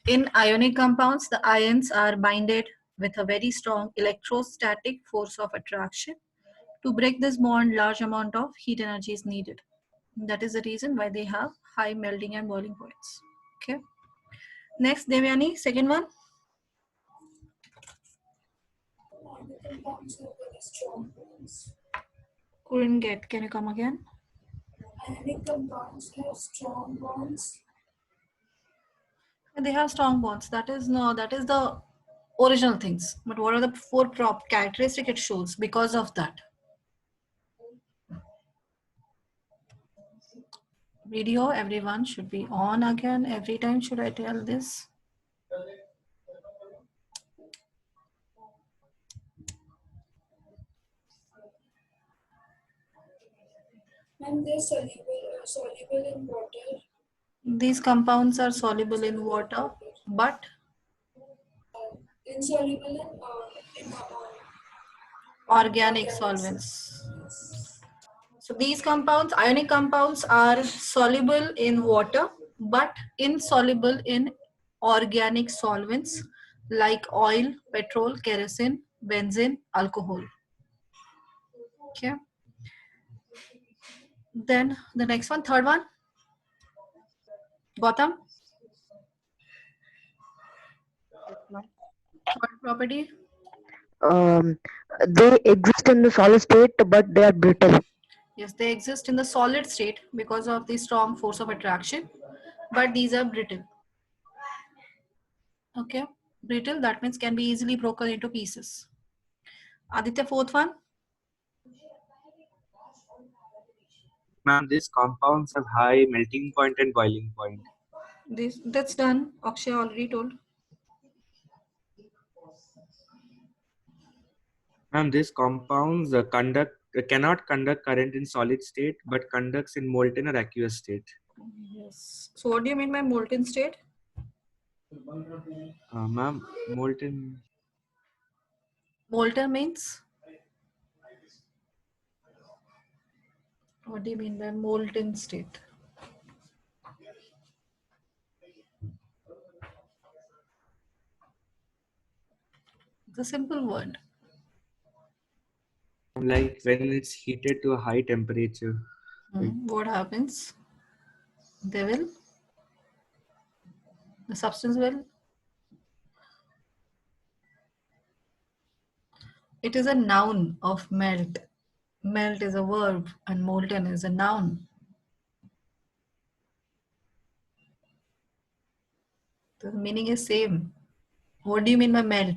In ionic compounds, the ions are binded with a very strong electrostatic force of attraction. To break this bond, large amount of heat energy is needed. That is the reason why they have high melting and boiling points. Okay. Next, Devyani, second one. Couldn't get. Can you come again? Ionic compounds have strong bonds. They have strong bonds. That is the original things. But what are the four prop characteristic it shows because of that? Video, everyone should be on again. Every time should I tell this? And they're soluble in water. These compounds are soluble in water, but Insoluble in organic solvents. So these compounds, ionic compounds, are soluble in water, but insoluble in organic solvents like oil, petrol, kerosene, benzene, alcohol. Okay. Then the next one, third one. Gautam, third property. Um, they exist in the solid state, but they are brittle. Yes, they exist in the solid state because of the strong force of attraction, but these are brittle. Okay, brittle, that means can be easily broken into pieces. Aditya, fourth one. Ma'am, these compounds have high melting point and boiling point. That's done. Akshay already told. Ma'am, these compounds cannot conduct current in solid state, but conducts in molten or aqueous state. Yes. So what do you mean by molten state? Ma'am, molten. Molten means? What do you mean by molten state? It's a simple word. Like when it's heated to a high temperature. What happens? The substance will. It is a noun of melt. Melt is a verb and molten is a noun. The meaning is same. What do you mean by melt?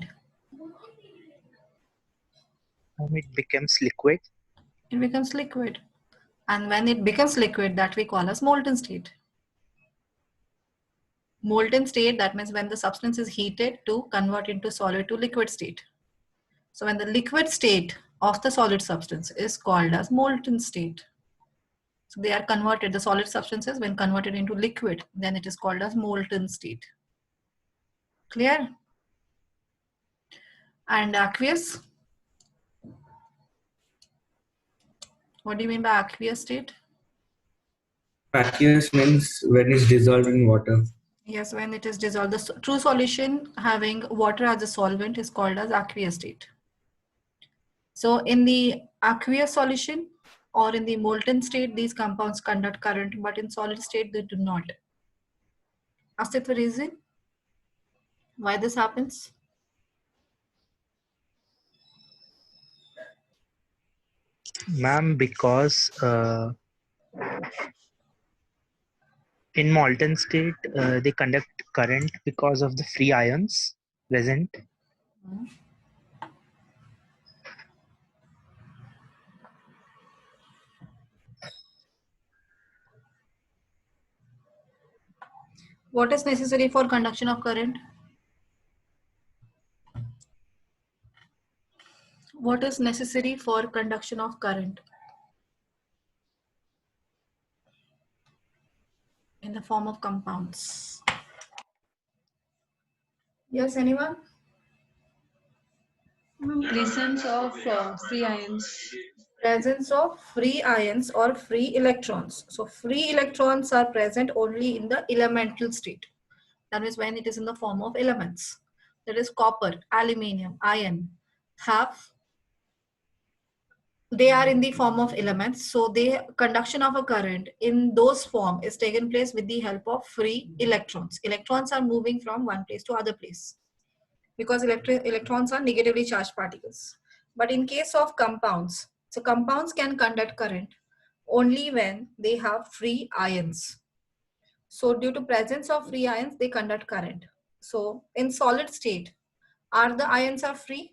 It becomes liquid. It becomes liquid. And when it becomes liquid, that we call as molten state. Molten state, that means when the substance is heated to convert into solid to liquid state. So when the liquid state of the solid substance is called as molten state. So they are converted, the solid substances when converted into liquid, then it is called as molten state. Clear? And aqueous? What do you mean by aqueous state? Aqueous means when it's dissolved in water. Yes, when it is dissolved. The true solution having water as a solvent is called as aqueous state. So in the aqueous solution or in the molten state, these compounds conduct current, but in solid state, they do not. Astitva, reason why this happens? Ma'am, because in molten state, they conduct current because of the free ions present. What is necessary for conduction of current? What is necessary for conduction of current? In the form of compounds. Yes, anyone? Presence of free ions. Presence of free ions or free electrons. So free electrons are present only in the elemental state. That is when it is in the form of elements. That is copper, aluminium, iron, they are in the form of elements. So the conduction of a current in those form is taken place with the help of free electrons. Electrons are moving from one place to other place because electrons are negatively charged particles. But in case of compounds, so compounds can conduct current only when they have free ions. So due to presence of free ions, they conduct current. So in solid state, are the ions are free?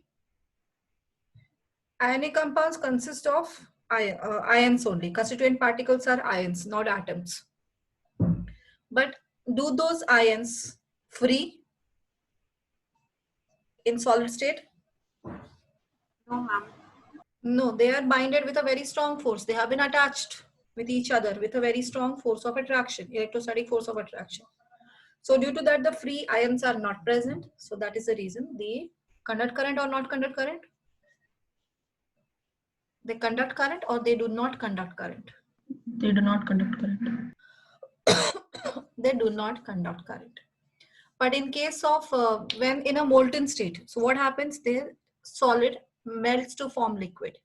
Ionic compounds consist of ions only. Constituent particles are ions, not atoms. But do those ions free in solid state? No, ma'am. No, they are binded with a very strong force. They have been attached with each other with a very strong force of attraction, electrostatic force of attraction. So due to that, the free ions are not present. So that is the reason they conduct current or not conduct current. They conduct current or they do not conduct current. They do not conduct current. They do not conduct current. But in case of when in a molten state, so what happens? The solid melts to form liquid.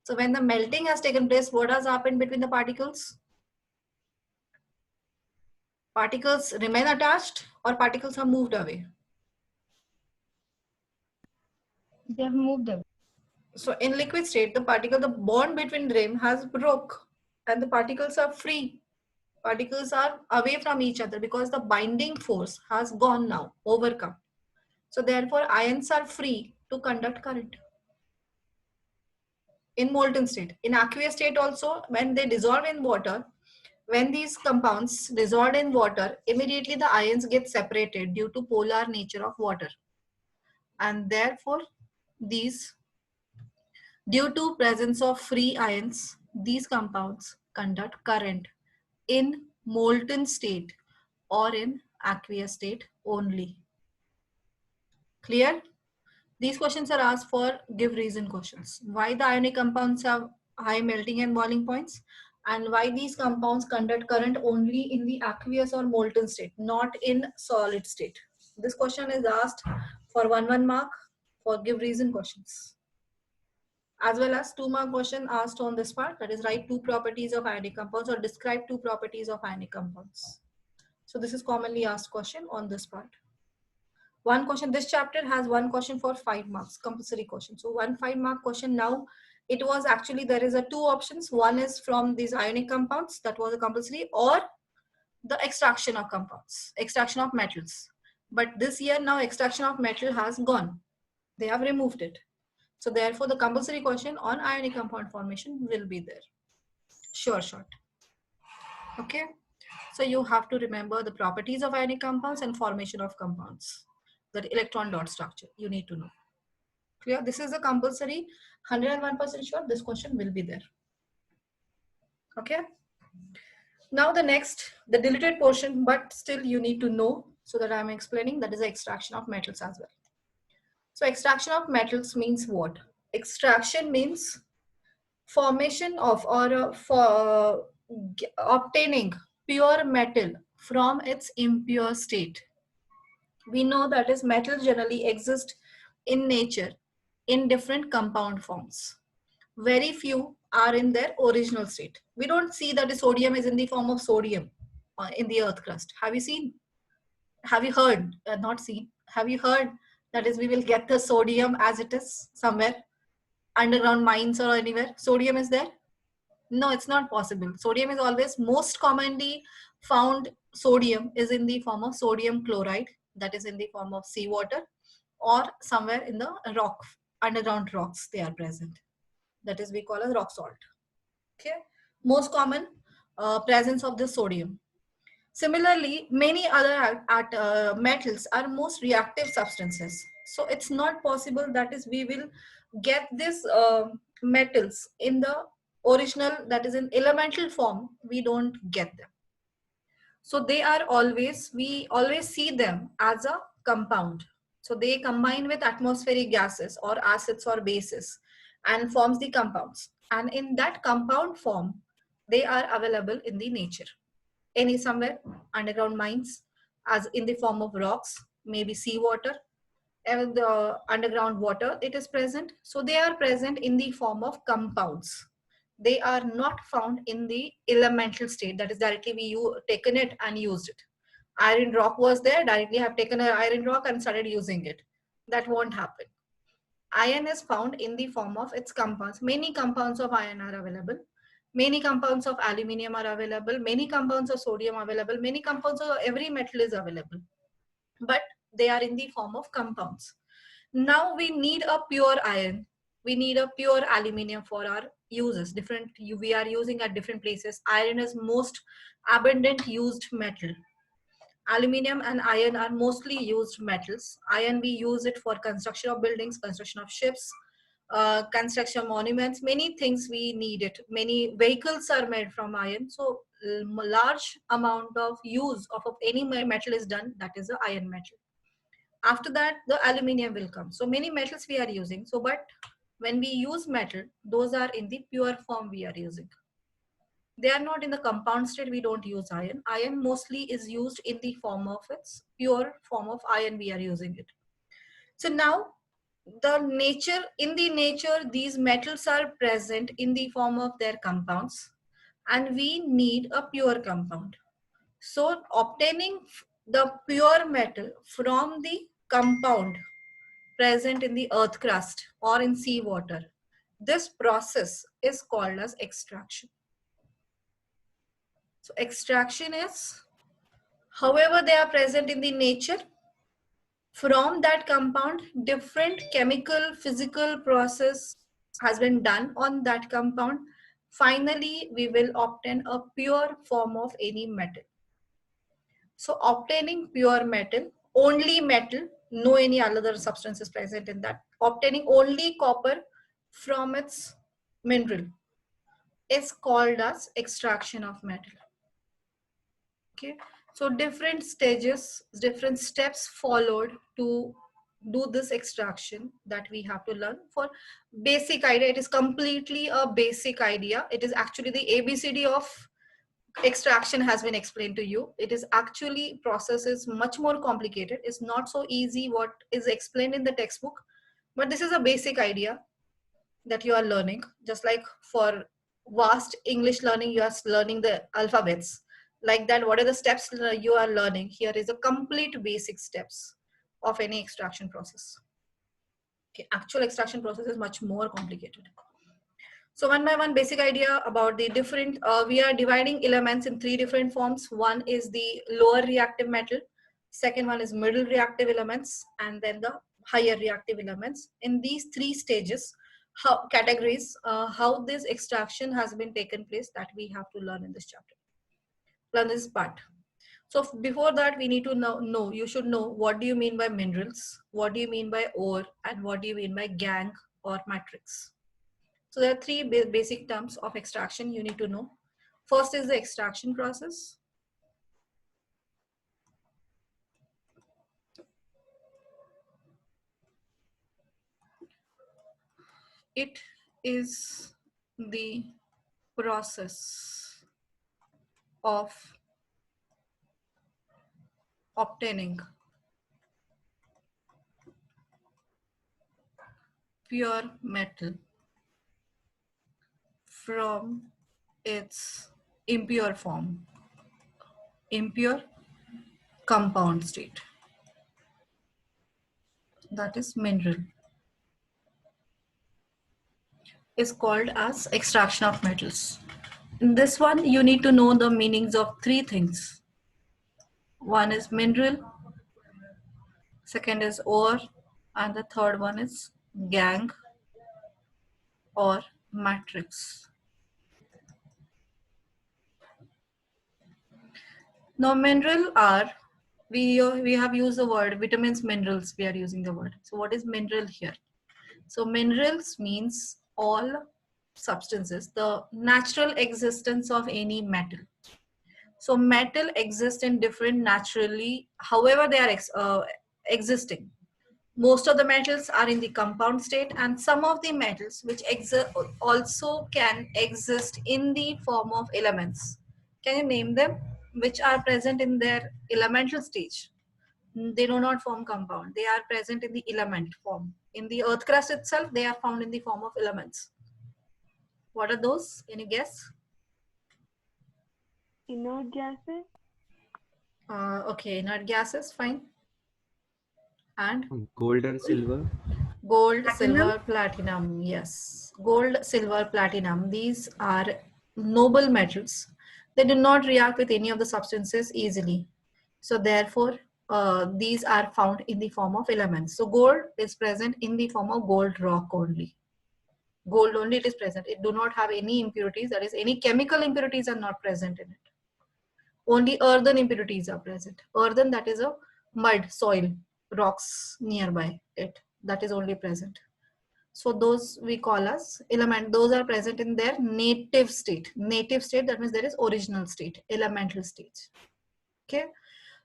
So when the melting has taken place, what has happened between the particles? Particles remain attached or particles are moved away? They have moved away. So in liquid state, the bond between them has broke and the particles are free. Particles are away from each other because the binding force has gone now, overcome. So therefore ions are free to conduct current. In molten state. In aqueous state also, when they dissolve in water, when these compounds dissolve in water, immediately the ions get separated due to polar nature of water. And therefore, due to presence of free ions, these compounds conduct current in molten state or in aqueous state only. Clear? These questions are asked for give reason questions. Why the ionic compounds have high melting and boiling points, and why these compounds conduct current only in the aqueous or molten state, not in solid state. This question is asked for 1 mark for give reason questions. As well as 2 mark question asked on this part, that is write 2 properties of ionic compounds or describe 2 properties of ionic compounds. So this is commonly asked question on this part. One question, this chapter has 1 question for 5 marks, compulsory question. So 1 5-mark question now, it was actually, there is a 2 options. One is from these ionic compounds, that was a compulsory, or the extraction of compounds, extraction of metals. But this year now extraction of metal has gone. They have removed it. So therefore the compulsory question on ionic compound formation will be there. Sure shot. Okay. So you have to remember the properties of ionic compounds and formation of compounds. The electron dot structure you need to know. Clear? This is a compulsory 101% sure this question will be there. Okay. Now the next, the deleted portion, but still you need to know, so that I am explaining, that is the extraction of metals as well. So extraction of metals means what? Extraction means formation of or for obtaining pure metal from its impure state. We know that is metals generally exist in nature in different compound forms. Very few are in their original state. We don't see that the sodium is in the form of sodium in the earth crust. Have you seen? Have you heard? Not seen. Have you heard that is we will get the sodium as it is somewhere underground mines or anywhere? Sodium is there? No, it's not possible. Sodium is always most commonly found. Sodium is in the form of sodium chloride, that is in the form of seawater, or somewhere in the rock, underground rocks they are present. That is we call as rock salt. Okay, most common presence of the sodium. Similarly, many other metals are most reactive substances. So it's not possible that is we will get this metals in the original, that is in elemental form, we don't get them. So they are always, we always see them as a compound. So they combine with atmospheric gases or acids or bases and forms the compounds. And in that compound form, they are available in the nature. Any somewhere, underground mines, as in the form of rocks, maybe seawater, and the underground water it is present. So they are present in the form of compounds. They are not found in the elemental state, that is directly we taken it and used it. Iron rock was there, directly have taken an iron rock and started using it. That won't happen. Iron is found in the form of its compounds. Many compounds of iron are available. Many compounds of aluminium are available. Many compounds of sodium are available. Many compounds of every metal is available. But they are in the form of compounds. Now we need a pure iron. We need a pure aluminium for our uses. Different we are using at different places. Iron is most abundant used metal. Aluminium and iron are mostly used metals. Iron, we use it for construction of buildings, construction of ships, construction of monuments, many things we need it. Many vehicles are made from iron. So large amount of use of any metal is done, that is the iron metal. After that, the aluminium will come. So many metals we are using. So, but when we use metal, those are in the pure form we are using. They are not in the compound state, we don't use iron. Iron mostly is used in the form of its pure form of iron, we are using it. So now, in the nature, these metals are present in the form of their compounds, and we need a pure compound. So obtaining the pure metal from the compound present in the earth crust or in seawater, this process is called as extraction. So extraction is, however they are present in the nature, from that compound, different chemical, physical process has been done on that compound. Finally, we will obtain a pure form of any metal. So obtaining pure metal, only metal, no any other substances present in that. Obtaining only copper from its mineral is called as extraction of metal. Okay, so different stages, different steps followed to do this extraction that we have to learn. For basic idea, it is completely a basic idea. It is actually the ABCD of extraction has been explained to you. It is actually, process is much more complicated. It's not so easy what is explained in the textbook, but this is a basic idea that you are learning. Just like for vast English learning, you are learning the alphabets. Like that, what are the steps you are learning? Here is a complete basic steps of any extraction process. Okay, actual extraction process is much more complicated. So one by one, basic idea about the different, we are dividing elements in three different forms. One is the lower reactive metal. Second one is middle reactive elements, and then the higher reactive elements. In these three stages, categories, how this extraction has been taken place, that we have to learn in this chapter. Learn this part. So before that, we need to know, you should know, what do you mean by minerals? What do you mean by ore? And what do you mean by gangue or matrix? So there are three basic terms of extraction you need to know. First is the extraction process. It is the process of obtaining pure metal from its impure form, impure compound state, that is mineral, is called as extraction of metals. In this one, you need to know the meanings of three things. One is mineral, second is ore, and the third one is gangue or matrix. Now mineral are, we have used the word vitamins, minerals, we are using the word. So what is mineral here? So minerals means all substances, the natural existence of any metal. So metal exists in different naturally, however they are existing. Most of the metals are in the compound state, and some of the metals which also can exist in the form of elements. Can you name them? which are present in their elemental stage, they do not form compound. They are present in the element form. In the earth crust itself, they are found in the form of elements. What are those? Can you guess? Inert gases? Okay, inert gases, fine. And Gold and silver. gold, Platinum? silver, platinum. Yes, gold, silver, platinum. These are noble metals. They do not react with any of the substances easily. So therefore, these are found in the form of elements. So gold is present in the form of gold rock only. Gold only it is present. It do not have any impurities. That is, any chemical impurities are not present in it. Only earthen impurities are present. Earthen, that is a mud, soil, rocks nearby it. That is only present. So those we call as element. Those are present in their native state. Native state, that means there is original state, elemental stage. Okay.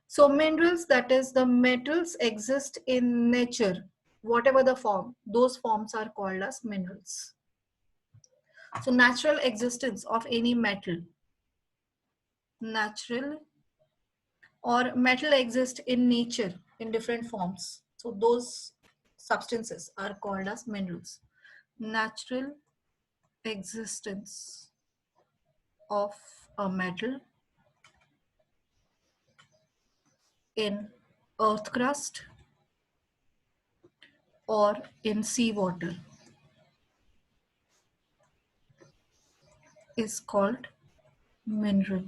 So minerals, that is the metals, exist in nature. Whatever the form, those forms are called as minerals. So natural existence of any metal, natural or metal exist in nature in different forms. So those substances are called as minerals. Natural existence of a metal in earth crust or in seawater is called mineral.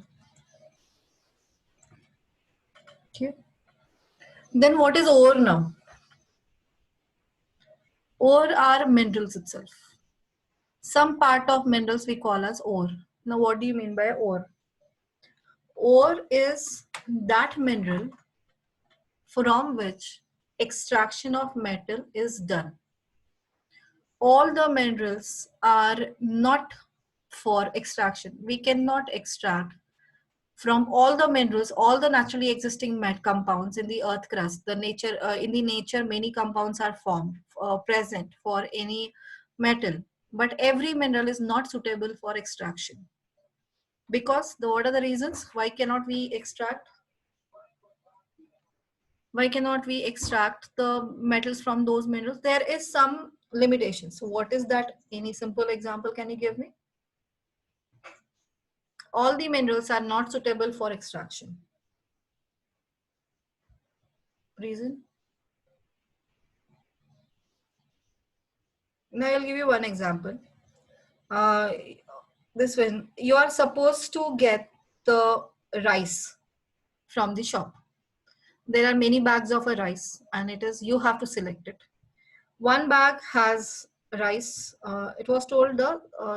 Okay. Then what is ore now? Ore are minerals itself. Some part of minerals we call as ore. Now what do you mean by ore? Ore is that mineral from which extraction of metal is done. All the minerals are not for extraction. We cannot extract from all the minerals, all the naturally existing compounds in the earth crust. The nature in the nature, many compounds are formed present for any metal, but every mineral is not suitable for extraction. Because what are the reasons? Why cannot we extract? Why cannot we extract the metals from those minerals? There is some limitation. So what is that? Any simple example can you give me? All the minerals are not suitable for extraction. Reason? Now I'll give you one example. This one, you are supposed to get the rice from the shop. There are many bags of a rice and it is, you have to select it. One bag has rice. It was told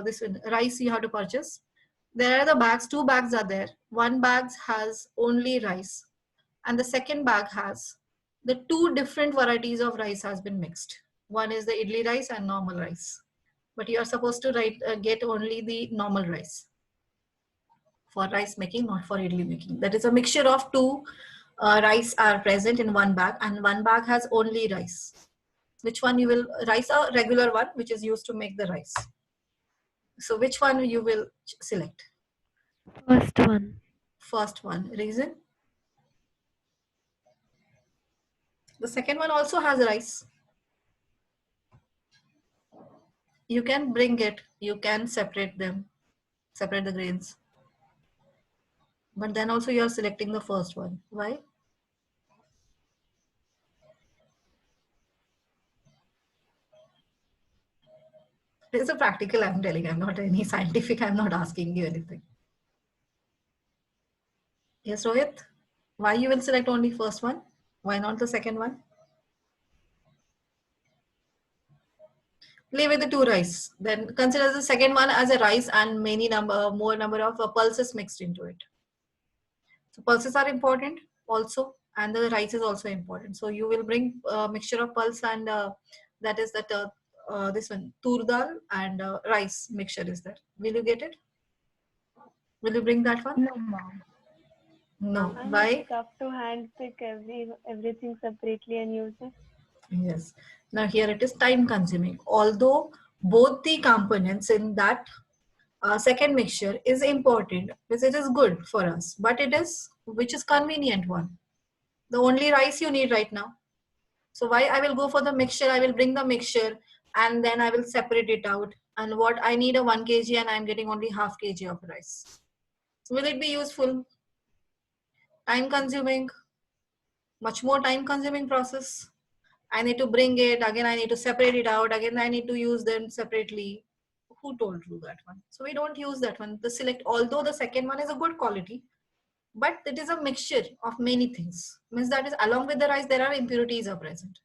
this one, rice you have to purchase. There are the bags, two bags are there. One bag has only rice and the second bag has the two different varieties of rice has been mixed. One is the idli rice and normal rice. But you are supposed to get only the normal rice for rice making, not for idli making. That is a mixture of two rice are present in one bag and one bag has only rice. Which one you will, rice a regular one which is used to make the rice. So which one you will select? First one. First one. Reason? The second one also has rice. You can bring it, you can separate them, separate the grains. But then also you are selecting the first one. Why? It is a practical I'm telling. I'm not any scientific. I'm not asking you anything. Yes, Rohit? Why you will select only first one? Why not the second one? Leave with the two rice. Then consider the second one as a rice and more number of pulses mixed into it. So pulses are important also, and the rice is also important. So you will bring a mixture of pulse and that is that this one tur dal and rice mixture is there. Will you get it? Will you bring that one? No, ma'am. No. And Why? it's tough to handpick everything separately and use it. Yes. Now here it is time consuming. Although both the components in that second mixture is important because it is good for us, but it is which is convenient one. The only rice you need right now. So why I will go for the mixture? I will bring the mixture and then I will separate it out. And what I need a 1 kg and I'm getting only half kg of rice. Will it be useful? Time consuming, much more time consuming process. I need to bring it again. I need to separate it out again. I need to use them separately. Who told you that one? So we don't use that one. The select, although the second one is a good quality, but it is a mixture of many things. Means that is along with the rice, there are impurities are present.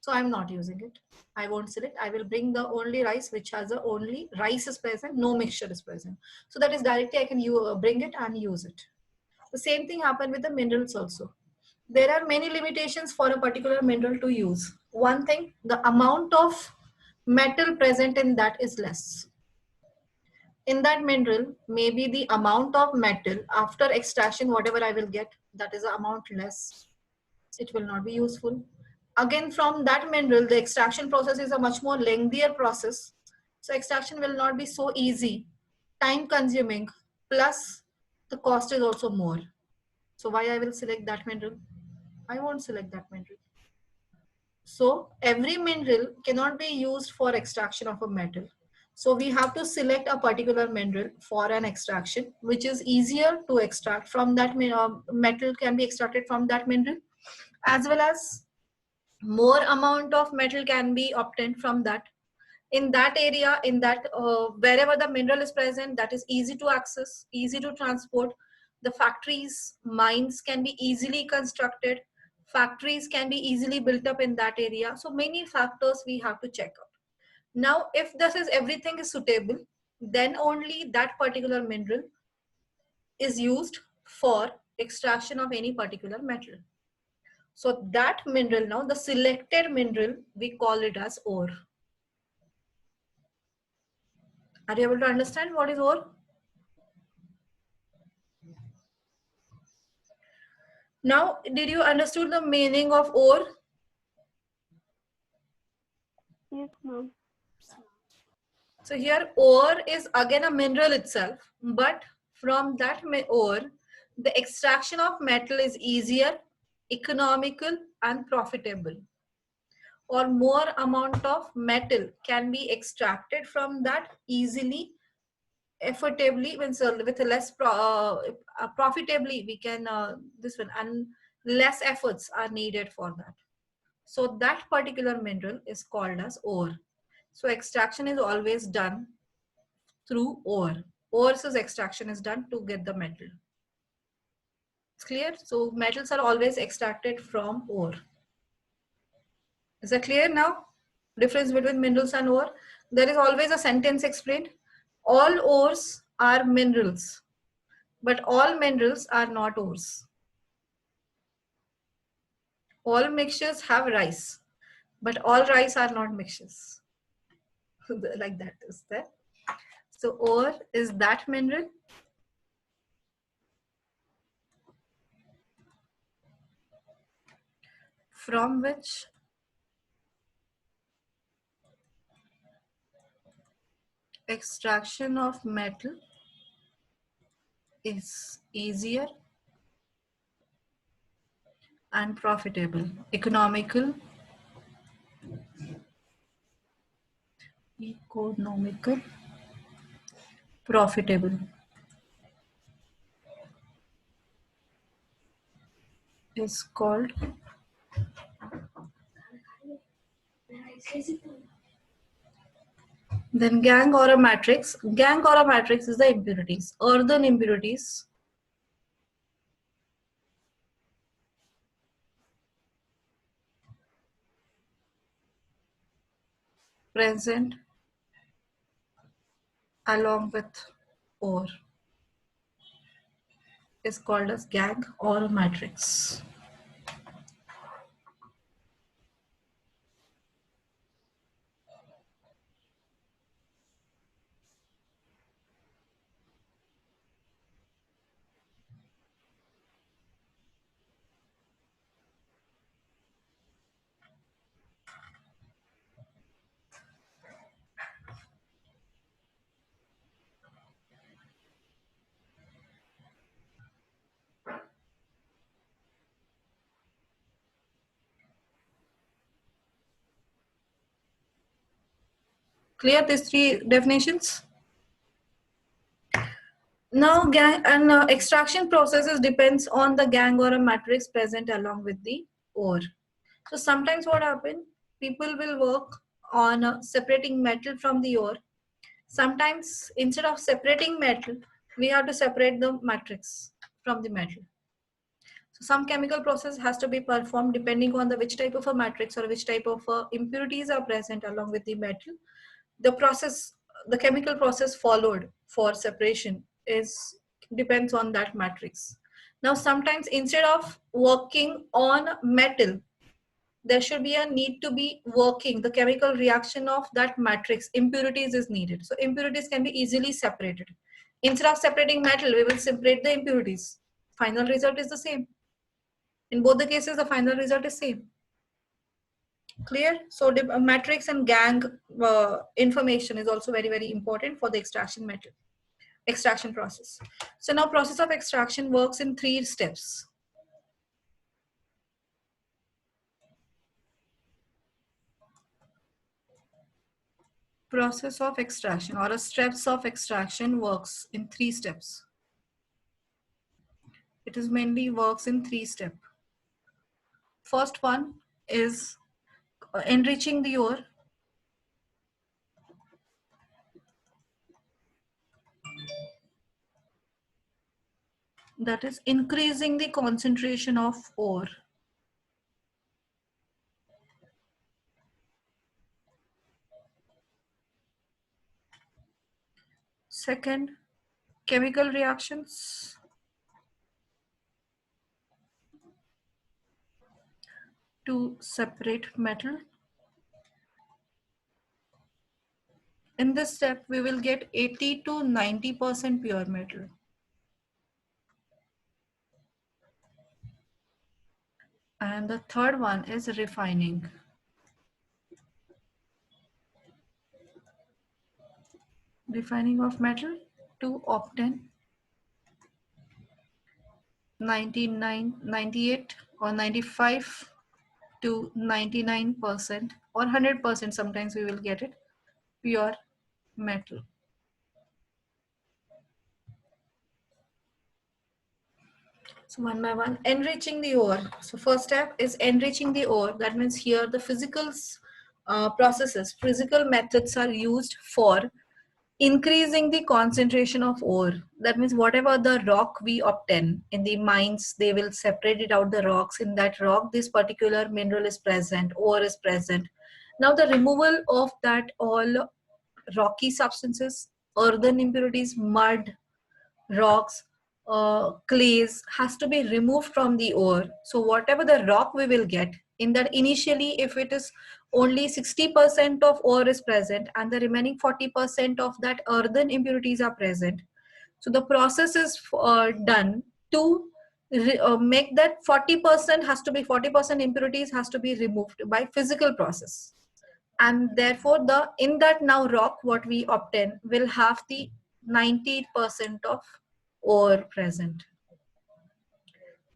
So I'm not using it. I won't select. I will bring the only rice which has the only rice is present, no mixture is present. So that is directly I can bring it and use it. The same thing happened with the minerals also. There are many limitations for a particular mineral to use. One thing, the amount of metal present in that is less. In that mineral, maybe the amount of metal after extraction, whatever I will get, that is the amount less. It will not be useful. Again, from that mineral, the extraction process is a much more lengthier process. So extraction will not be so easy, time consuming, plus the cost is also more. So why I will select that mineral? I won't select that mineral. So every mineral cannot be used for extraction of a metal. So we have to select a particular mineral for an extraction, which is easier to extract from that metal can be extracted from that mineral, as well as more amount of metal can be obtained from that. In that area, in that wherever the mineral is present, that is easy to access, easy to transport. The factories, mines can be easily constructed. Factories can be easily built up in that area. So many factors we have to check out. Now, if this is everything is suitable, then only that particular mineral is used for extraction of any particular metal. So that mineral now, the selected mineral, we call it as ore. Are you able to understand what is ore? Now, did you understood the meaning of ore? Yes, ma'am. So here ore is again a mineral itself, but from that ore, the extraction of metal is easier, economical and profitable. Or more amount of metal can be extracted from that easily, effortably, with less profitably we can this one, and less efforts are needed for that. So that particular mineral is called as ore. So extraction is always done through ore. Ore's extraction is done to get the metal. It's clear? So metals are always extracted from ore. Is that clear now? Difference between minerals and ore. There is always a sentence explained. All ores are minerals, but all minerals are not ores. All mixtures have rice, but all rice are not mixtures. Like that is there. So ore is that mineral from which extraction of metal is easier and profitable, economical, profitable is called then gang or a matrix. Gang or a matrix is the impurities, earthen impurities present along with ore is called as gang or a matrix. Clear these three definitions? Now, gang and extraction processes depends on the gang or a matrix present along with the ore. So sometimes what happen, people will work on separating metal from the ore. Sometimes instead of separating metal, we have to separate the matrix from the metal. So some chemical process has to be performed depending on the which type of a matrix or which type of impurities are present along with the metal. The process, the chemical process followed for separation is depends on that matrix. Now sometimes instead of working on metal, there should be a need to be working the chemical reaction of that matrix. Impurities is needed. So impurities can be easily separated. Instead of separating metal, we will separate the impurities. Final result is the same. In both the cases, the final result is same. Clear? So the matrix and gang information is also very, very important for the extraction process. So now process of extraction works in 3 steps. Process of extraction or a steps of extraction works in 3 steps. It is mainly works in 3 steps. First one is enriching the ore. That is increasing the concentration of ore. Second, chemical reactions. To separate metal. In this step, we will get 80 to 90% pure metal. And the third one is refining. Refining of metal to obtain 98 or 95 to 99% or 100%, sometimes we will get it, pure metal. So one by one, enriching the ore. So first step is enriching the ore. That means here the physical processes, physical methods are used for increasing the concentration of ore. That means whatever the rock we obtain in the mines, they will separate it out the rocks. In that rock, this particular mineral is present, ore is present. Now the removal of that all rocky substances, earthen impurities, mud, rocks, clays has to be removed from the ore. So whatever the rock we will get, in that initially if it is only 60% of ore is present and the remaining 40% of that earthen impurities are present. So the process is done to make that 40% has to be 40% impurities has to be removed by physical process. And therefore the in that now rock what we obtain will have the 90% of ore present.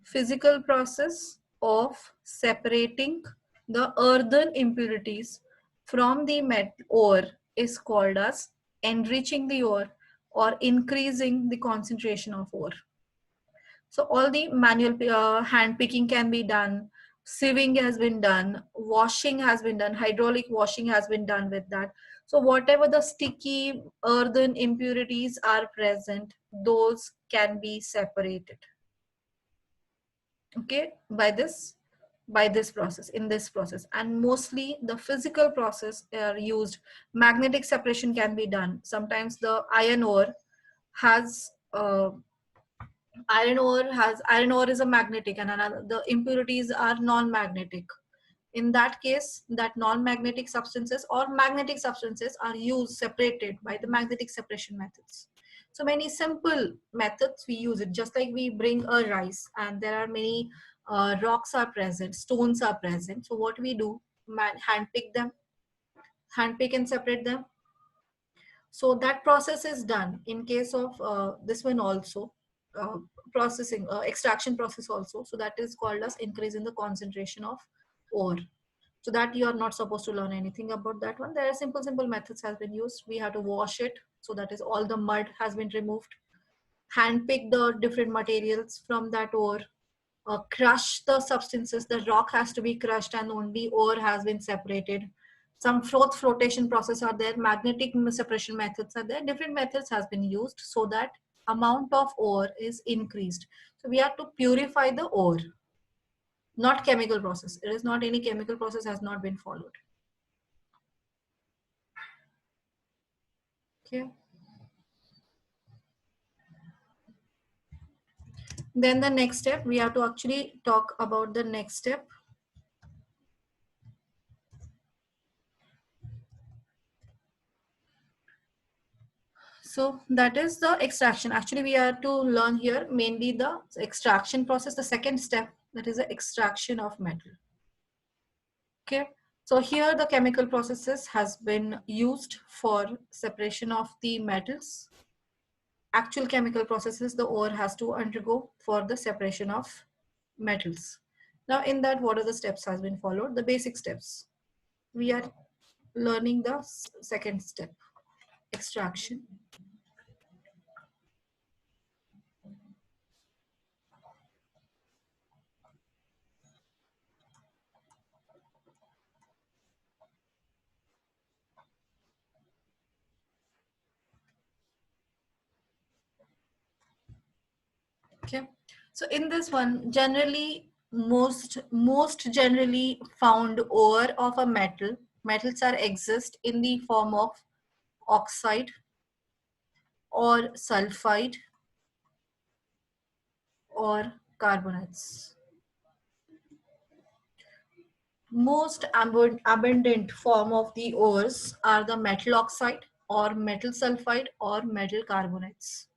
Physical process of separating the earthen impurities from the ore is called as enriching the ore or increasing the concentration of ore. So all the manual hand picking can be done, sieving has been done, washing has been done, hydraulic washing has been done with that. So whatever the sticky earthen impurities are present, those can be separated. Okay, by this process, in this process. And mostly the physical process are used. Magnetic separation can be done. Sometimes the iron ore has iron ore is a magnetic and another, the impurities are non-magnetic. In that case, that non-magnetic substances or magnetic substances are used separated by the magnetic separation methods. So many simple methods we use it, just like we bring a rice and there are many rocks are present, stones are present. So what we do, hand pick and separate them. So that process is done in case of this one also, extraction process also. So that is called as increase in the concentration of ore. So that you are not supposed to learn anything about that one. There are simple methods has been used. We have to wash it, so that is all the mud has been removed. Hand pick the different materials from that ore. Crush the substances. The rock has to be crushed and only ore has been separated. Some flotation process are there. Magnetic separation methods are there. Different methods has been used so that amount of ore is increased. So we have to purify the ore. Not chemical process. It is not any chemical process has not been followed. Okay. Then the next step, we have to actually talk about the next step. So that is the extraction. Actually, we are to learn here mainly the extraction process, the second step, that is the extraction of metal. Okay. So here the chemical processes has been used for separation of the metals. Actual chemical processes the ore has to undergo for the separation of metals. Now in that, what are the steps has been followed? The basic steps. We are learning the second step, extraction. Okay, so in this one, generally most generally found ore of a metal, metals are exist in the form of oxide or sulfide or carbonates. Most abundant form of the ores are the metal oxide or metal sulfide or metal carbonates.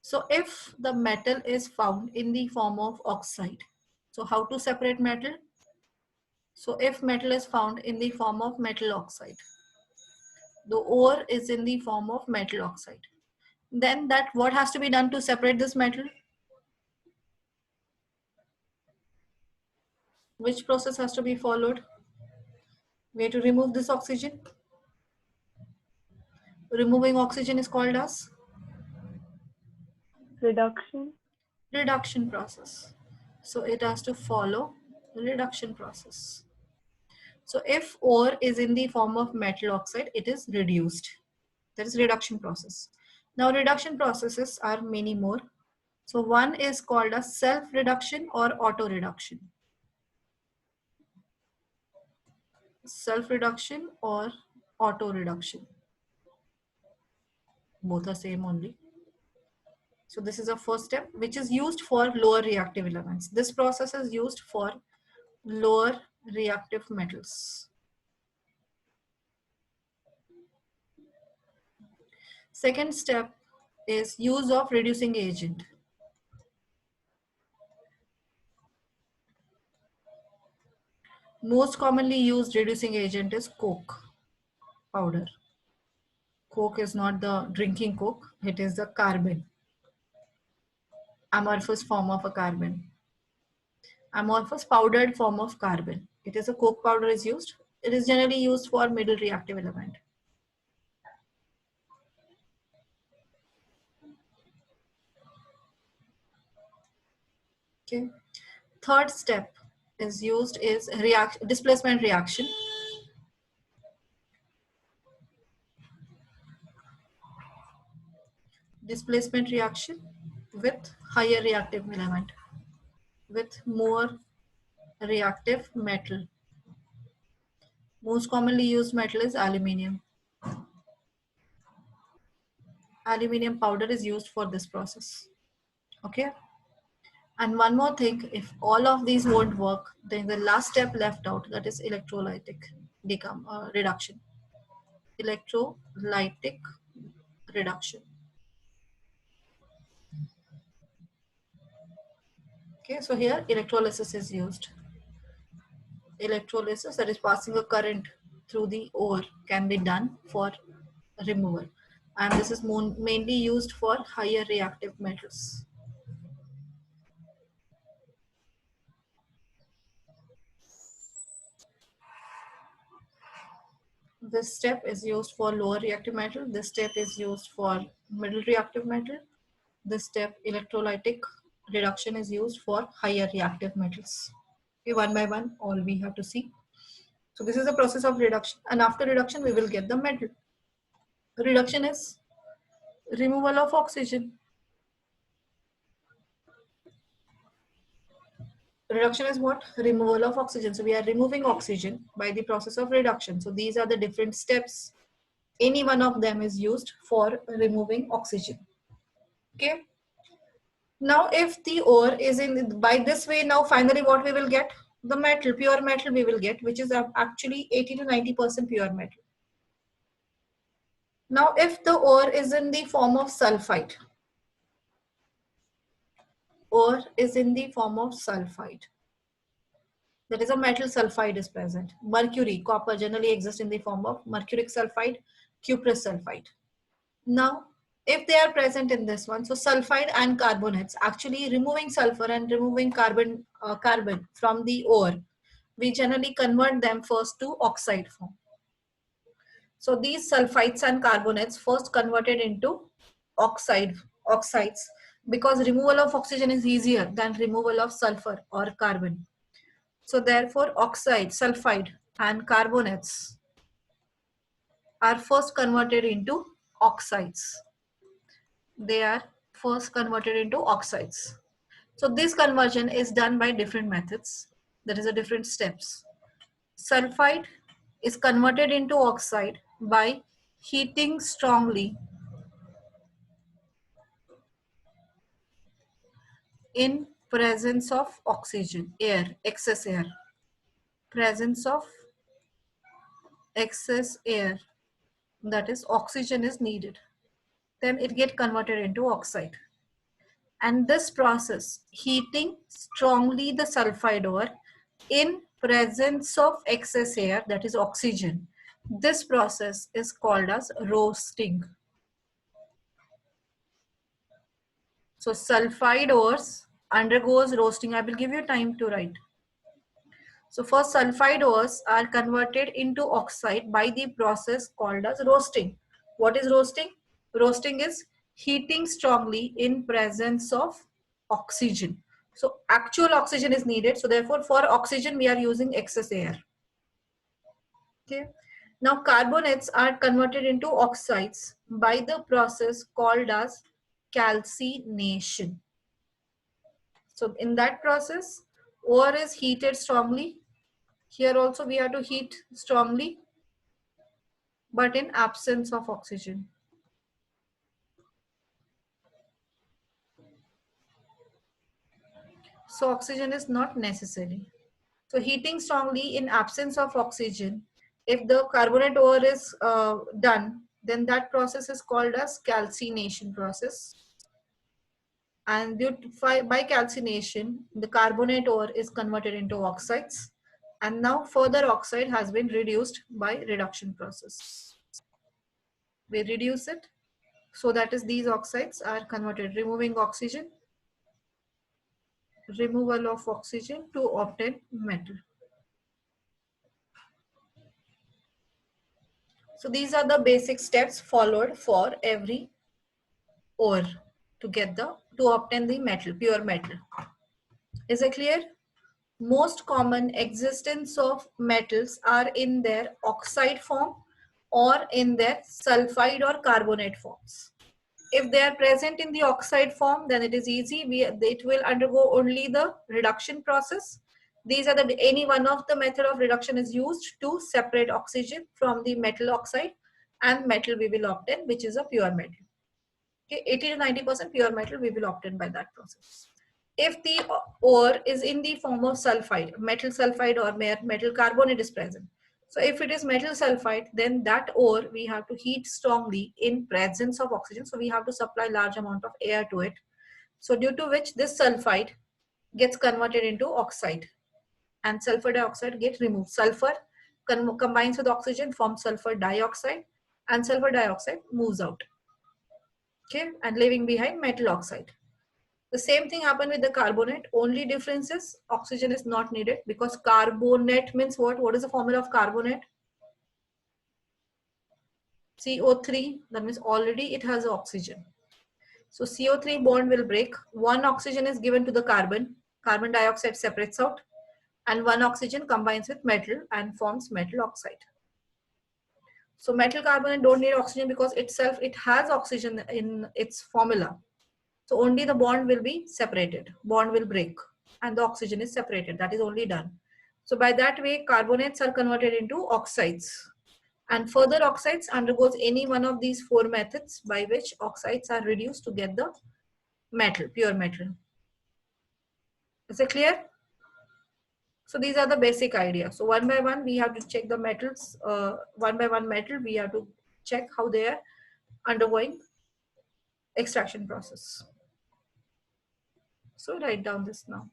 So if the metal is found in the form of oxide, so how to separate metal? So if metal is found in the form of metal oxide, the ore is in the form of metal oxide, then that what has to be done to separate this metal? Which process has to be followed? We have to remove this oxygen. Removing oxygen is called as reduction process. So it has to follow reduction process. So if ore is in the form of metal oxide, it is reduced. That is reduction process. Now reduction processes are many more. So one is called a self-reduction or auto-reduction. Self-reduction or auto-reduction. Both are same only. So this is a first step which is used for lower reactive elements. This process is used for lower reactive metals. Second step is use of reducing agent. Most commonly used reducing agent is coke powder. Coke is not the drinking coke, it is the carbon, amorphous form of a carbon. Amorphous powdered form of carbon. It is a coke powder is used. It is generally used for middle reactive element. Okay. Third step is used is displacement reaction. Displacement reaction with higher reactive element, with more reactive metal. Most commonly used metal is aluminium. Aluminium powder is used for this process. Okay. And one more thing, if all of these won't work, then the last step left out, that is electrolytic reduction. Electrolytic reduction. Okay, so here electrolysis is used. Electrolysis, that is passing a current through the ore, can be done for removal. And this is mainly used for higher reactive metals. This step is used for lower reactive metal. This step is used for middle reactive metal. This step, electrolytic reduction, is used for higher reactive metals. Okay, one by one, all we have to see. So this is the process of reduction, and after reduction we will get the metal. Reduction is removal of oxygen. Reduction is what? Removal of oxygen. So we are removing oxygen by the process of reduction. So these are the different steps. Any one of them is used for removing oxygen. Okay. Now if the ore is in, by this way, now finally what we will get? The metal, pure metal we will get, which is actually 80 to 90% pure metal. Now if the ore is in the form of sulfide, ore is in the form of sulfide, that is a metal sulfide is present. Mercury, copper generally exists in the form of mercuric sulfide, cuprous sulfide. Now if they are present in this one, so sulfide and carbonates, actually removing sulfur and removing carbon from the ore, we generally convert them first to oxide form. So these sulfides and carbonates first converted into oxides, because removal of oxygen is easier than removal of sulfur or carbon. So therefore oxide, sulfide and carbonates are first converted into oxides. They are first converted into oxides. So this conversion is done by different methods. There is a different steps. Sulfide is converted into oxide by heating strongly in presence of oxygen, air, excess air. Presence of excess air, that is oxygen is needed. Then it gets converted into oxide. And this process, heating strongly the sulfide ore in presence of excess air, that is oxygen, this process is called as roasting. So sulfide ores undergoes roasting. I will give you time to write. So first, sulfide ores are converted into oxide by the process called as roasting. What is roasting? Roasting is heating strongly in presence of oxygen. So actual oxygen is needed. So therefore for oxygen we are using excess air. Okay. Now carbonates are converted into oxides by the process called as calcination. So in that process, ore is heated strongly. Here also we have to heat strongly, but in absence of oxygen. So oxygen is not necessary. So heating strongly in absence of oxygen, if the carbonate ore is done, then that process is called as calcination process. And by calcination, the carbonate ore is converted into oxides. And now further oxide has been reduced by reduction process. We reduce it. So that is these oxides are converted, removing oxygen, removal of oxygen to obtain metal. So these are the basic steps followed for every ore to obtain the metal, pure metal. Is it clear? Most common existence of metals are in their oxide form or in their sulfide or carbonate forms. If they are present in the oxide form, then it is easy. It will undergo only the reduction process. These are any one of the method of reduction is used to separate oxygen from the metal oxide, and metal we will obtain, which is a pure metal. Okay, 80 to 90% pure metal we will obtain by that process. If the ore is in the form of sulfide, metal sulfide or metal carbonate is present. So if it is metal sulfide, then that ore we have to heat strongly in presence of oxygen. So we have to supply large amount of air to it. So due to which this sulfide gets converted into oxide and sulfur dioxide gets removed. Sulfur combines with oxygen, forms sulfur dioxide, and sulfur dioxide moves out. Okay, and leaving behind metal oxide. The same thing happened with the carbonate. Only difference is oxygen is not needed, because carbonate means what? What is the formula of carbonate? CO3, that means already it has oxygen. So CO3 bond will break. One oxygen is given to the carbon. Carbon dioxide separates out, and one oxygen combines with metal and forms metal oxide. So metal carbonate don't need oxygen because itself it has oxygen in its formula. So only the bond will be separated. Bond will break and the oxygen is separated. That is only done. So by that way, carbonates are converted into oxides. And further oxides undergoes any one of these four methods by which oxides are reduced to get the metal, pure metal. Is it clear? So these are the basic ideas. So one by one, we have to check the metals. One by one metal, we have to check how they are undergoing extraction process. So write down this now.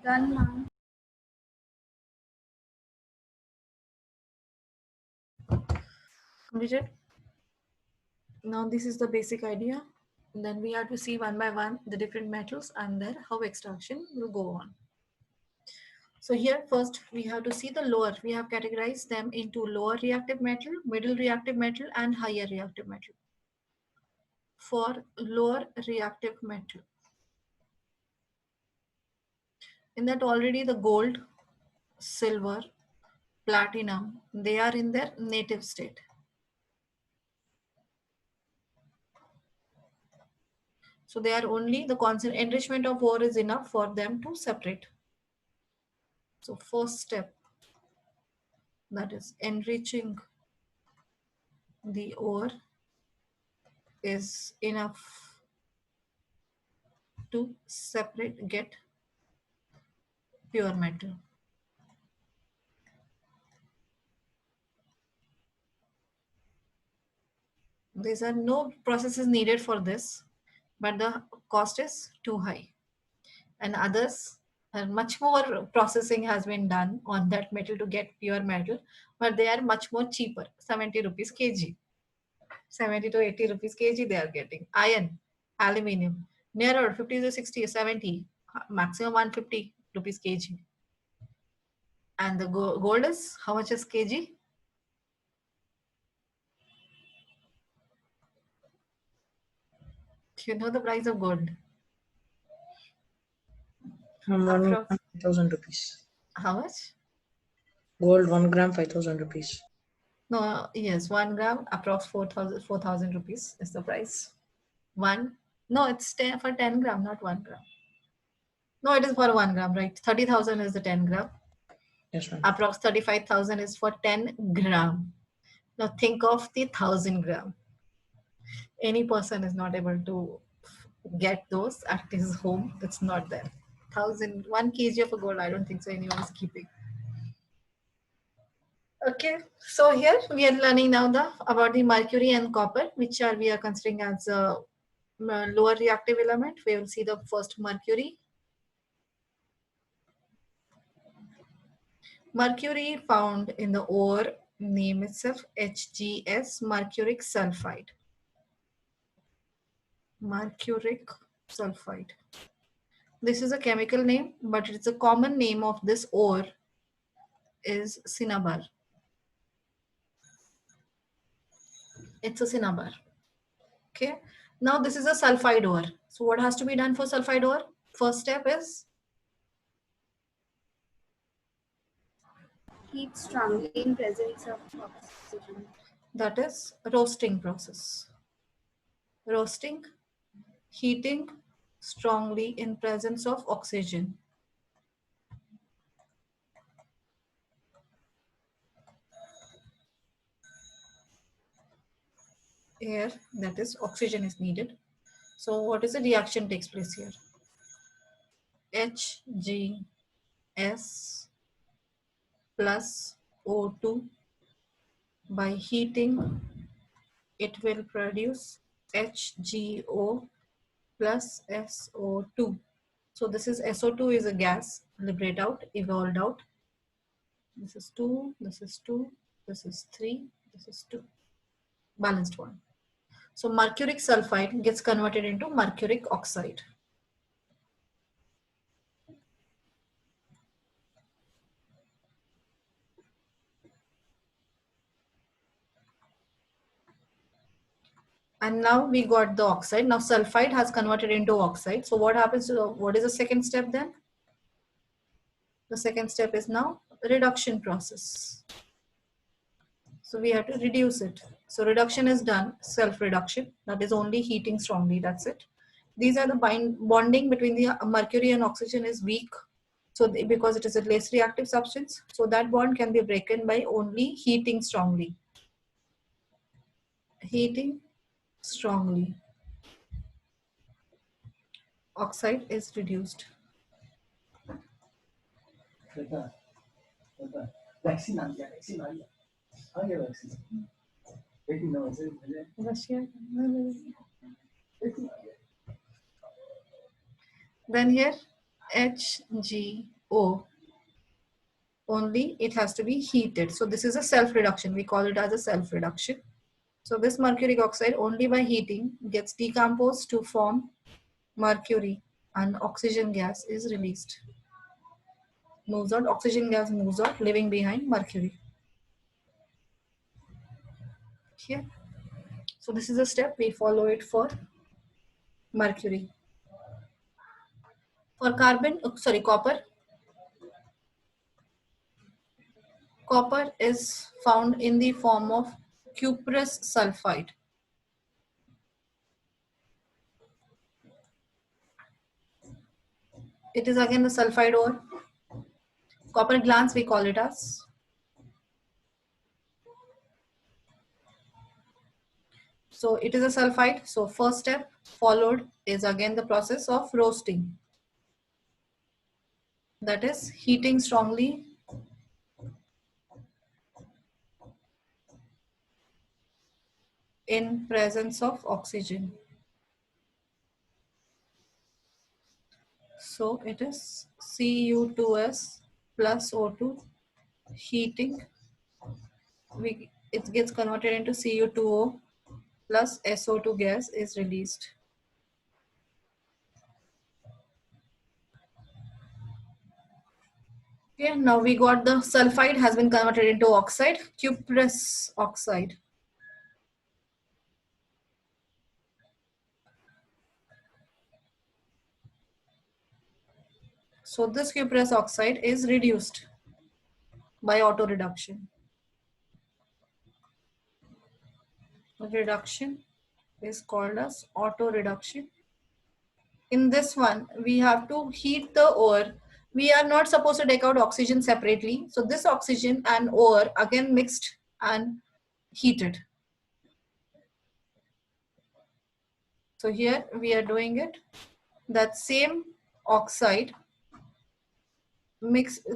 Done, ma'am. Completed? Now this is the basic idea. Then we have to see one by one the different metals and then how extraction will go on. So here first we have to see the lower. We have categorized them into lower reactive metal, middle reactive metal and higher reactive metal. For lower reactive metal, in that already the gold, silver, platinum, they are in their native state. So they are only the constant enrichment of ore is enough for them to separate. So first step, that is enriching the ore, is enough to separate, get pure metal. These are no processes needed for this, but the cost is too high. And others, much more processing has been done on that metal to get pure metal, but they are much more cheaper, 70 rupees kg. 70 to 80 rupees kg they are getting. Iron, aluminium, nearer 50 to 60, 70, maximum 150 rupees kg. And the gold is, how much is kg? Do you know the price of gold? I'm running 5,000 rupees. How much? Gold 1 gram 5,000 rupees. No, yes, 1 gram, approx 4,000 rupees is the price. No, it's 10 for 10 gram, not 1 gram. No, it is for 1 gram, right? 30,000 is the 10 gram. Yes, ma'am. Approx 35,000 is for 10 gram. Now think of the 1,000 gram. Any person is not able to get those at his home. It's not there. 1 kg of a gold, I don't think so anyone is keeping. Okay, so here we are learning now about the mercury and copper, which we are considering as a lower reactive element. We will see the first mercury. Mercury found in the ore, name itself HGS, mercuric sulfide. Mercuric sulfide. This is a chemical name, but it's a common name of this ore is cinnabar. It's a cinnabar. Okay. Now this is a sulfide ore. So what has to be done for sulfide ore? First step is Heat strongly in presence of oxygen. that is roasting process. Roasting, heating strongly in presence of oxygen. Air, that is oxygen is needed. So what is the reaction takes place here? HGS plus O2, by heating it will produce HGO plus SO2. So this is SO2 is a gas, liberate out, evolved out. This is 2, this is 2, this is 3, this is 2. Balanced one. So mercuric sulfide gets converted into mercuric oxide. And now we got the oxide. Now sulfide has converted into oxide. So what happens to what is the second step then? The second step is now reduction process. So we have to reduce it. So reduction is done, self-reduction. That is only heating strongly, that's it. These are the bonding between the mercury and oxygen is weak. So because it is a less reactive substance, so that bond can be broken by only heating strongly. Heating strongly. Oxide is reduced. Then here HgO. Only it has to be heated. So this is a self-reduction. We call it as a self-reduction. So this mercury oxide only by heating gets decomposed to form mercury and oxygen gas is released. Moves out, oxygen gas moves out, leaving behind mercury. Here. So this is a step, we follow it for mercury. For carbon, copper. Copper is found in the form of cuprous sulfide. It is again a sulfide ore. Copper glance we call it as. So it is a sulfide. So first step followed is again the process of roasting. That is heating strongly in presence of oxygen. So it is Cu2s plus O2 heating. It gets converted into Cu2O plus SO2 gas is released. Okay, now we got the sulfide has been converted into oxide, cuprous oxide. So this cuprous oxide is reduced by auto reduction. Reduction is called as auto reduction. In this one, we have to heat the ore. We are not supposed to take out oxygen separately. So this oxygen and ore again mixed and heated. So here we are doing it. That same oxide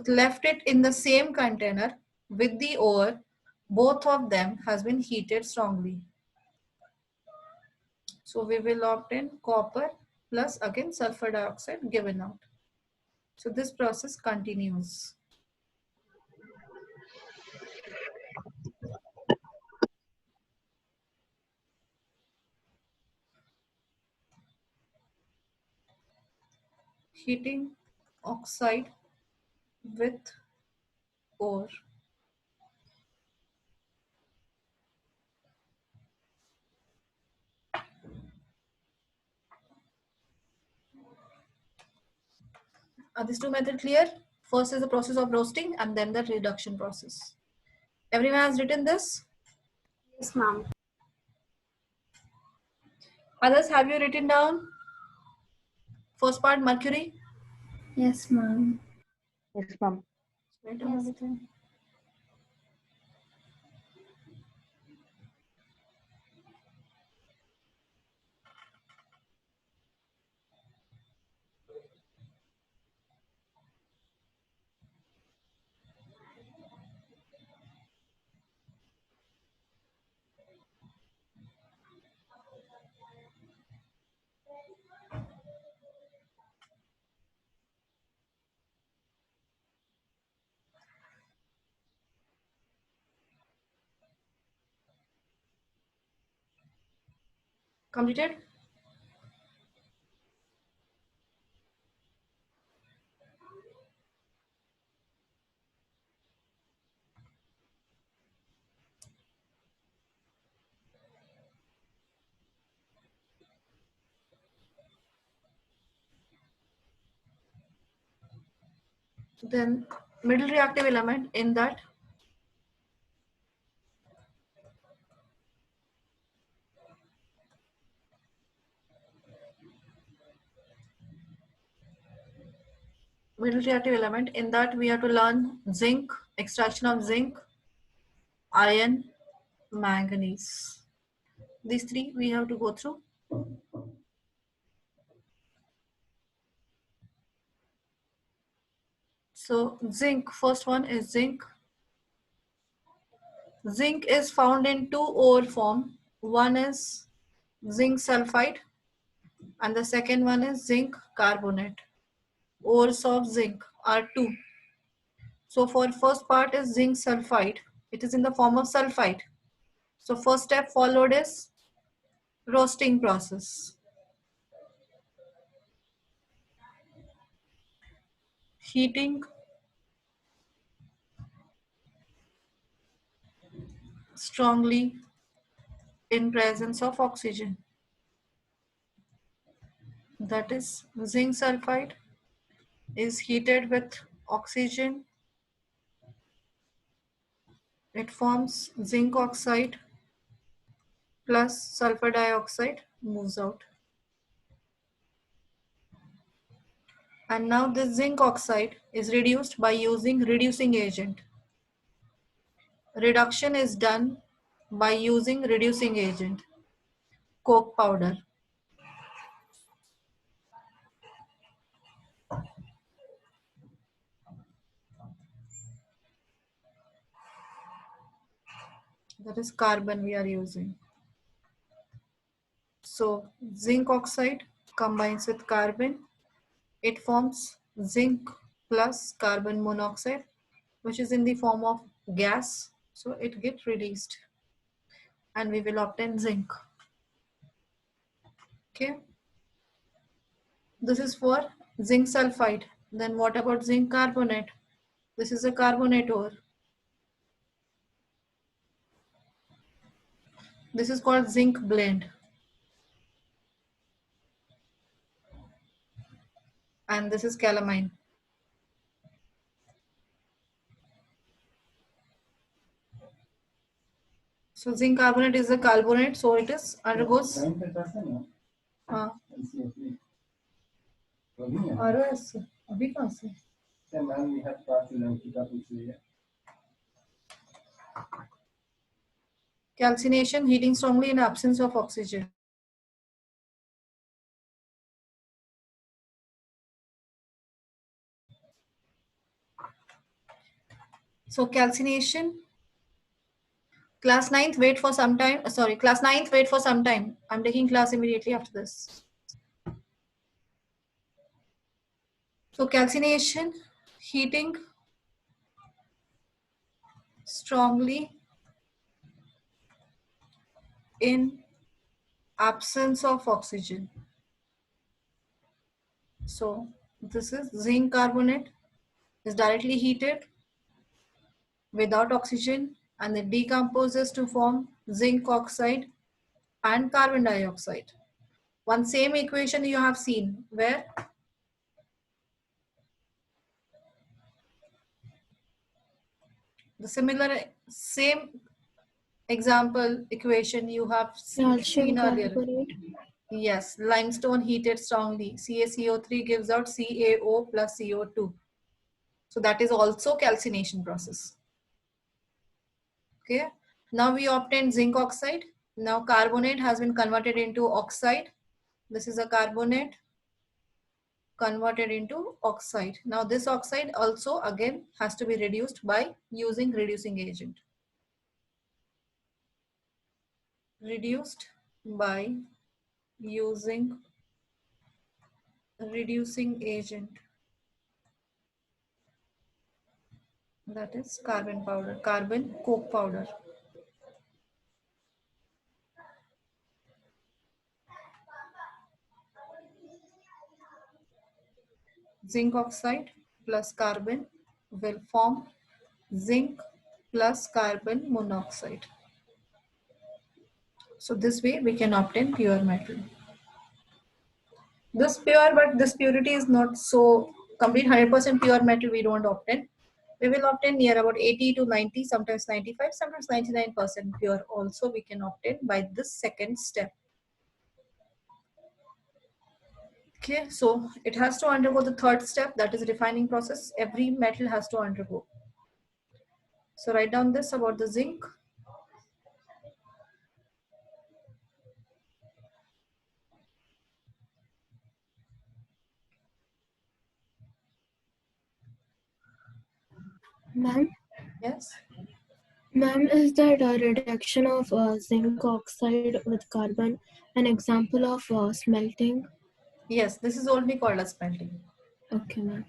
left it in the same container with the ore. Both of them has been heated strongly. So we will obtain copper plus again sulfur dioxide given out. So this process continues. Heating oxide with ore. Are these two methods clear? First is the process of roasting and then the reduction process. Everyone has written this? Yes, ma'am. Others, have you written down? First part, mercury? Yes, ma'am. Yes, ma'am. Write down everything. Completed? Then middle reactive element in that we have to learn zinc, extraction of zinc, iron, manganese. These three we have to go through. So zinc, first one is zinc. Zinc is found in two ore form. One is zinc sulfide and the second one is zinc carbonate. ores of zinc are 2. So for first part is zinc sulfide. It is in the form of sulfide. So first step followed is roasting process. Heating strongly in presence of oxygen. That is, zinc sulfide is heated with oxygen. It forms zinc oxide plus sulfur dioxide moves out. And now this zinc oxide is reduced by using reducing agent. Reduction is done by using reducing agent, coke powder. That is carbon we are using. So zinc oxide combines with carbon. It forms zinc plus carbon monoxide, which is in the form of gas. So it gets released and we will obtain zinc. Okay. This is for zinc sulfide. Then what about zinc carbonate? This is a carbonate ore. This is called zinc blende. And this is calamine. So zinc carbonate is a carbonate, so it is undergoes ROS. अभी कहाँ से? Calcination, heating strongly in absence of oxygen. So calcination, class 9th, wait for some time. Sorry, class 9th, wait for some time. I'm taking class immediately after this. So calcination, heating strongly in absence of oxygen. So this is zinc carbonate is directly heated without oxygen and it decomposes to form zinc oxide and carbon dioxide. One same equation you have seen where the same example equation you have seen earlier. Yes, limestone heated strongly. CaCO3 gives out CaO plus CO2. So that is also calcination process. Okay. Now we obtained zinc oxide. Now carbonate has been converted into oxide. This is a carbonate converted into oxide. Now this oxide also again has to be reduced by using reducing agent. Reduced by using reducing agent. That is carbon powder, carbon coke powder. Zinc oxide plus carbon will form zinc plus carbon monoxide. So this way we can obtain pure metal. This pure, but this purity is not so complete. 100% pure metal we don't obtain. We will obtain near about 80 to 90, sometimes 95, sometimes 99% pure also we can obtain by this second step. Okay, so it has to undergo the third step, that is refining process. Every metal has to undergo. So write down this about the zinc. Ma'am? Yes. Ma'am, is that a reduction of zinc oxide with carbon an example of smelting? Yes, this is only called as smelting. Okay, ma'am.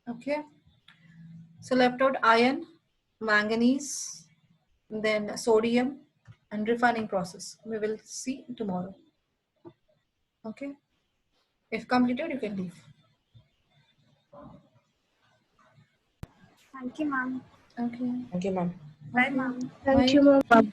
Okay. So left out iron, manganese, then sodium, and refining process. We will see tomorrow. Okay. If completed, you can leave. Thank you, ma'am. Okay. Thank you, ma'am. Bye, ma'am. Thank Bye. you, ma'am.